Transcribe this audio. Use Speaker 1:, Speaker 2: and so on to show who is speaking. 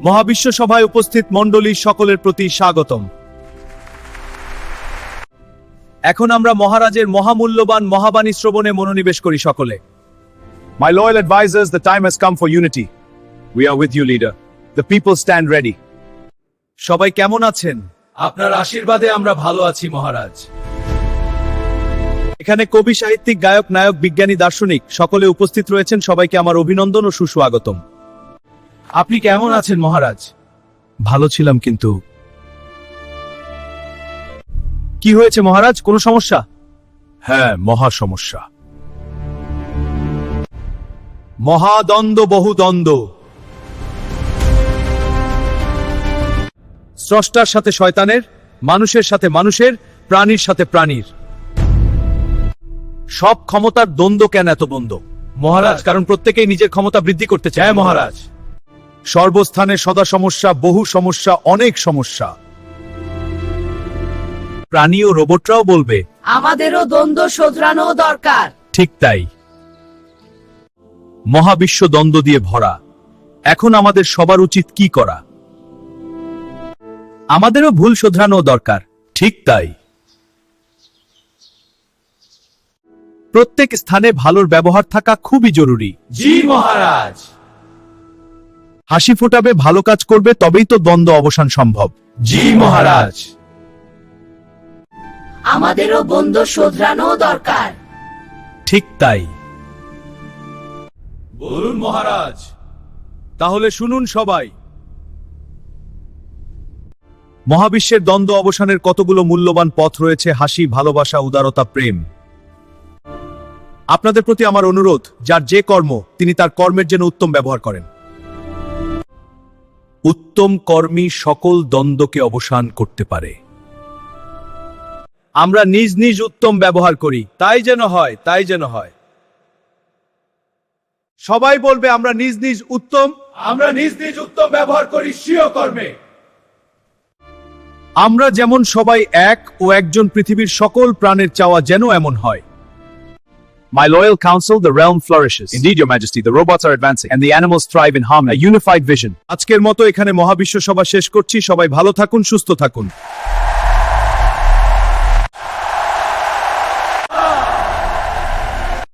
Speaker 1: মহাবিশ্ব সভায় উপস্থিত মণ্ডলী সকলের প্রতি স্বাগতম। এখন আমরা মহারাজের মহামূল্যবান মহাবাণী শ্রবণে মনোনিবেশ করি সকলে।
Speaker 2: My loyal advisors, the time has come for unity. We are with you, leader. The people stand ready.
Speaker 1: সবাই কেমন আছেন? আপনার আশীর্বাদে আমরা ভালো আছি মহারাজ। এখানে কবি, সাহিত্যিক, গায়ক, নায়ক, বিজ্ঞানী, দার্শনিক সকলে উপস্থিত রয়েছেন। সবাইকে আমার অভিনন্দন ও সুস্বাগতম। আপনি কেমন আছেন মহারাজ? ভালো ছিলাম, কিন্তু কি হয়েছে মহারাজ? কোনো সমস্যা?
Speaker 2: হ্যাঁ, মহা সমস্যা।
Speaker 1: মহাদ্বন্দ্ব, বহুদ্বন্দ্ব। স্রষ্টার সাথে শয়তানের, মানুষের সাথে মানুষের, প্রাণীর সাথে প্রাণীর। সব ক্ষমতার দ্বন্দ্ব। কেন এত দ্বন্দ্ব মহারাজ? কারণ প্রত্যেকেই নিজের ক্ষমতা বৃদ্ধি করতে চায় মহারাজ। সর্বস্থানে সদা সমস্যা, বহু সমস্যা, অনেক সমস্যা। প্রাণী ও রোবটরাও বলবে
Speaker 3: আমাদেরও দ্বন্দ্ব শোধরানো দরকার।
Speaker 1: ঠিক তাই। মহাবিশ্ব দ্বন্দ্ব দিয়ে ভরা। এখন আমাদের সবার উচিত কি করা? আমাদেরও ভুল শোধরানো দরকার। ঠিক তাই। প্রত্যেক স্থানে ভালোর ব্যবহার থাকা খুবই জরুরি।
Speaker 4: জি মহারাজ।
Speaker 1: হাসি ফোটাবে, ভালো কাজ করবে, তবেই তো দ্বন্দ্ব অবসান সম্ভব।
Speaker 4: জি মহারাজ।
Speaker 3: আমাদেরও দ্বন্দ্ব শোধরানো দরকার।
Speaker 1: ঠিক তাই।
Speaker 4: বলুন মহারাজ।
Speaker 1: তাহলে শুনুন সবাই। মহাবিশ্বের দ্বন্দ্ব অবসানের কতগুলো মূল্যবান পথ রয়েছে। হাসি, ভালোবাসা, উদারতা, প্রেম। আপনাদের প্রতি আমার অনুরোধ, যার যে কর্ম, তিনি তার কর্মের জন্য উত্তম ব্যবহার করেন। উত্তম কর্মী সকল দ্বন্দ্বকে অবসান করতে পারে। আমরা নিজ নিজ উত্তম ব্যবহার করি, তাই যেন হয়, তাই যেন হয়। সবাই বলবে আমরা নিজ নিজ উত্তম।
Speaker 4: আমরা নিজ নিজ উত্তম ব্যবহার করি স্বীয় কর্মে।
Speaker 1: আমরা যেমন সবাই এক ও একজন, পৃথিবীর সকল প্রাণের চাওয়া যেন এমন হয়।
Speaker 2: My loyal counsel, the realm flourishes. Indeed, Your Majesty, the robots are advancing, and the animals thrive in harmony. A unified vision.
Speaker 1: আজকের মতো এখানে মহাবিশ্ব সভা শেষ করছি। সবাই ভালো থাকুন, সুস্থ থাকুন।